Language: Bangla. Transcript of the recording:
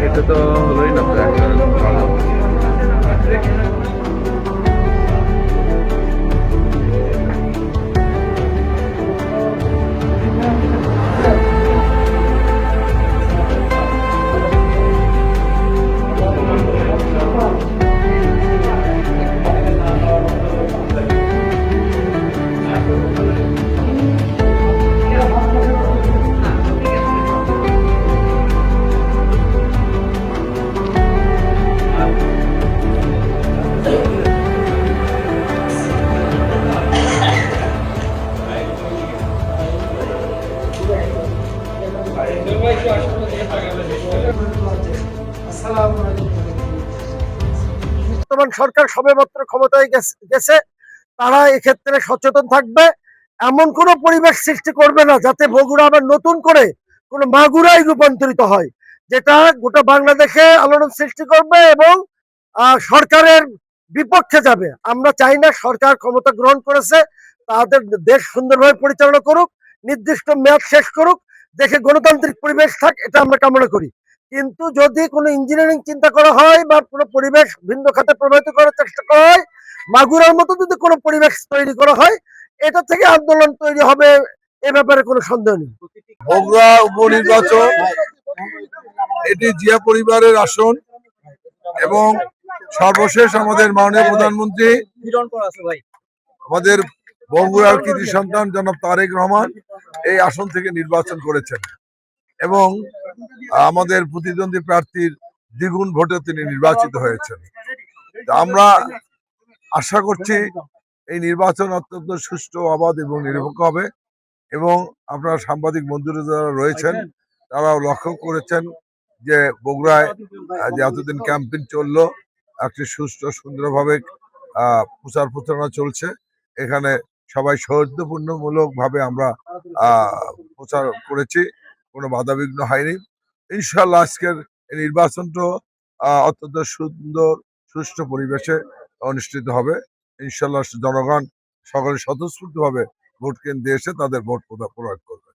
এটা তো হলোই না ভালো। বর্তমান সরকার সবেমাত্র ক্ষমতায় গেছে, তারা এক্ষেত্রে সচেতন থাকবে, এমন কোনো পরিবেশ সৃষ্টি করবে না যাতে বগুড়া আবার নতুন করে কোনো মাগুরায় রূপান্তরিত হয়, যেটা গোটা বাংলাদেশে আলোড়ন সৃষ্টি করবে এবং সরকারের বিপক্ষে যাবে। আমরা চাই না সরকার ক্ষমতা গ্রহণ করেছে তাদের দেশ সুন্দরভাবে পরিচালনা করুক, নির্দিষ্ট মেয়াদ শেষ করুক, দেশে গণতান্ত্রিক পরিবেশ থাক, এটা আমরা কামনা করি। কিন্তু যদি কোনো ইঞ্জিনিয়ারিং চিন্তা করা হয় বা কোনো পরিবেশ ভিন্ন খাতে প্রভাবিত করার চেষ্টা করা হয়, মাগুরার মতো যদি কোনো পরিবেশ তৈরি করা হয়, এটা থেকে আন্দোলন তৈরি হবে, এ ব্যাপারে কোনো সন্দেহ নেই। বগুড়া উপনির্বাচন এটি জিয়া পরিবারের আসন এবং সর্বশেষ আমাদের মাননীয় প্রধানমন্ত্রী আমাদের বগুড়ার কৃতি সন্তান জনাব তারেক রহমান এই আসন থেকে নির্বাচন করেছেন এবং আমাদের প্রতিদ্বন্দ্বী প্রার্থীর দ্বিগুণ ভোটে তিনি নির্বাচিত হয়েছেন। আমরা আশা করছি এই নির্বাচন অত্যন্ত সুষ্ঠু, অবাধ এবং নিরপেক্ষ হবে এবং আপনারা সাংবাদিক বন্ধুরা যারা রয়েছেন তারাও লক্ষ্য করেছেন যে বগুড়ায় যে এতদিন ক্যাম্পেইন চললো, একটি সুষ্ঠু সুন্দরভাবে প্রচার প্রচারণা চলছে। এখানে সবাই সৌহার্দ্যপূর্ণমূলক ভাবে আমরা প্রচার করেছি, কোনো বাধাবিঘ্ন হয়নি। ইনশাল্লাহ আজকের এই নির্বাচনটা অত্যন্ত সুন্দর সুষ্ঠু পরিবেশে অনুষ্ঠিত হবে। ইনশাল্লাহ জনগণ সকলে স্বতঃস্ফূর্তভাবে ভোট কেন্দ্রে এসে তাদের ভোট প্রয়োগ করবে।